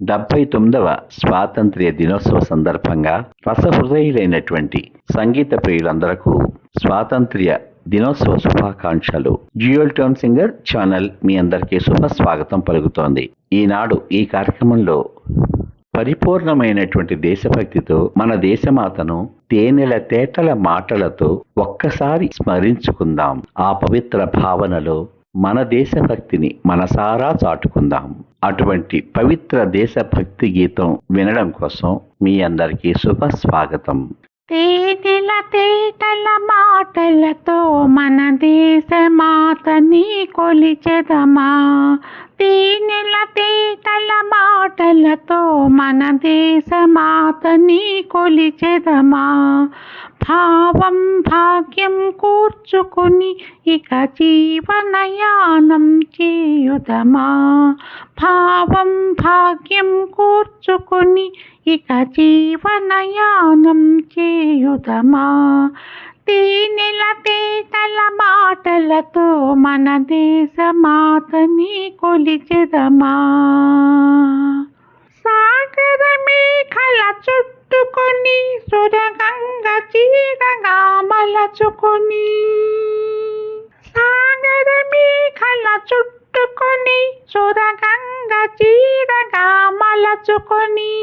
79వ స్వాతంత్ర్య దినోత్సవ సందర్భంగా రసహృదయులైనటువంటి సంగీత ప్రియులందరకు స్వాతంత్ర్య దినోత్సవ శుభాకాంక్షలు. డ్యూయల్ టోన్ సింగర్ ఛానల్ మీ అందరికీ శుభ స్వాగతం పలుకుతోంది. ఈనాడు ఈ కార్యక్రమంలో పరిపూర్ణమైనటువంటి దేశభక్తితో మన దేశమాతను తేనెల తేటల మాటలతో ఒక్కసారి స్మరించుకుందాం. ఆ పవిత్ర భావనలో మన దేశభక్తిని మనసారా చాటుకుందాం. అటువంటి పవిత్ర దేశభక్తి గీతం వినడం కోసం మీ అందరికీ శుభ స్వాగతం. తేనెల తేటల మాటలతో మన దేశమాతని కొలిచెదమా. తేనెల తేటల మాటలతో మన దేశమాతని కొలిచెదమా. భావం భాగ్యం కూర్చుకుని ఇక జీవనయానం చేయుదమా. భావం భాగ్యం కూర్చుకుని ఇక జీవనయానం చేయుదమా. తేనెల తేటల మాటలతో మన దేశమాతని కొలిచెదమా. సాగర మేఘల చుట్టుకొని సురగంగ చీరగా మలచుకొని. సాగర మేఘల చుట్టుకొని సురగంగ చీరగా మలచుకొని.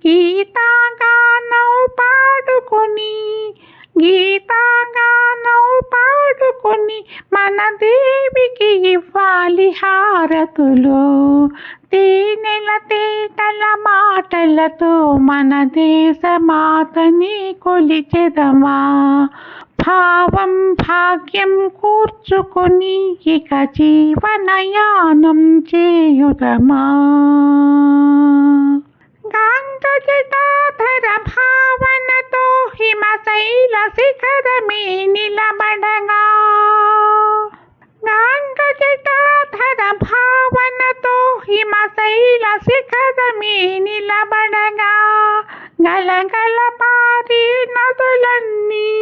గీతాగానం పాడుకొని గీతాగానం పాడుకొని మన దేవికి ఇవ్వాలి హారతులు. తేనెల తేటల మాటలతో మన దేశమాతని కొలిచెదమా. భావం భాగ్యం కూర్చుకొని ఇక జీవనయానం చేయుదమా. గాంగజటాధర భావనతో హిమశైల శిఖరమే నిలబడగా. గాంగజటాధర భావనతో హిమశైల శిఖరమే నిలబడగా. గలగల పారి నదులన్నీ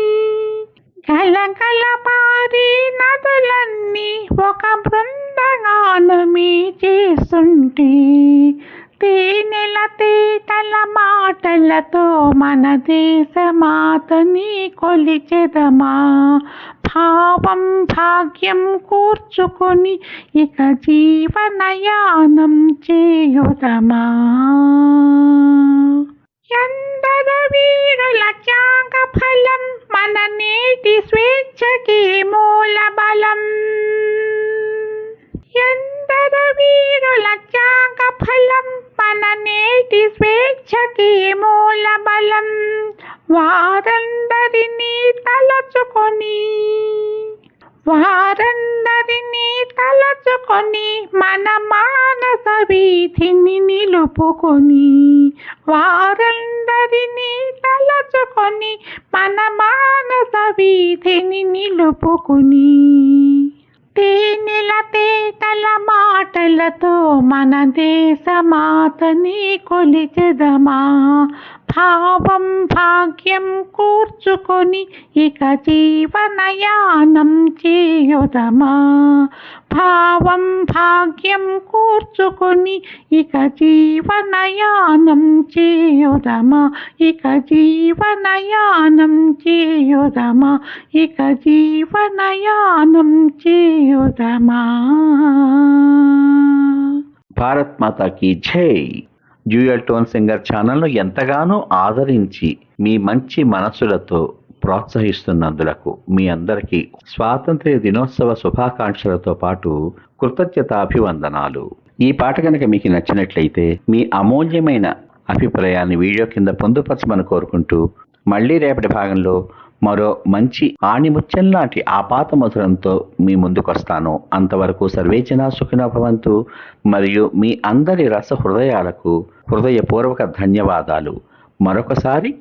గలగల పారి నదులన్నీ ఒక బృందగానమే చేస్తుంటే. తేనెల తేటల మాటలతో మన దేశమాతని కొలిచెదమా. భావం భాగ్యం కూర్చుకొని ఇక జీవనయానం చేయుదమా. ఎందర వీరుల త్యాగ ఫలం మన నేటి స్వేచ్ఛకి మూల బలం. ఎందర వీరుల త్యాగ ఫలం మన నేటి స్వేచ్ఛకి మూల బలం. వారందరినీ తలచుకొని మన మానస వీధిని నిలుపుకొని. వారందరినీ తలచుకొని మన మానస వీధిని నిలుపుకొని. తేనెల తేటల మాటలతో మన దేశమాతని కొలిచెదమా. భావం భాగ్యం కూర్చుకొని ఇక జీవనయానం చేయుదమా. భావం భాగ్యం కూర్చుకొని ఇక జీవనయానం చేయుదమా. ఇక జీవనయానం చేయుదమా. ఇక జీవనయానం చేయుదమా. భారత్ మాతాకి జై. డ్యూయల్ టోన్ సింగర్ ఛానల్ను ఎంతగానో ఆదరించి మీ మంచి మనసులతో ప్రోత్సహిస్తున్నందులకు మీ అందరికీ స్వాతంత్ర్య దినోత్సవ శుభాకాంక్షలతో పాటు కృతజ్ఞతాభివందనాలు. ఈ పాట కనుక మీకు నచ్చినట్లయితే మీ అమూల్యమైన అభిప్రాయాన్ని వీడియో కింద పొందుపరచమని కోరుకుంటూ మళ్ళీ రేపటి భాగంలో మరో మంచి ఆణిముత్యం లాంటి ఆపాత మధురంతో మీ ముందుకొస్తాను. అంతవరకు సర్వే జనా సుఖినో భవంతు. మరియు మీ అందరి రస హృదయాలకు హృదయపూర్వక ధన్యవాదాలు. మరొకసారి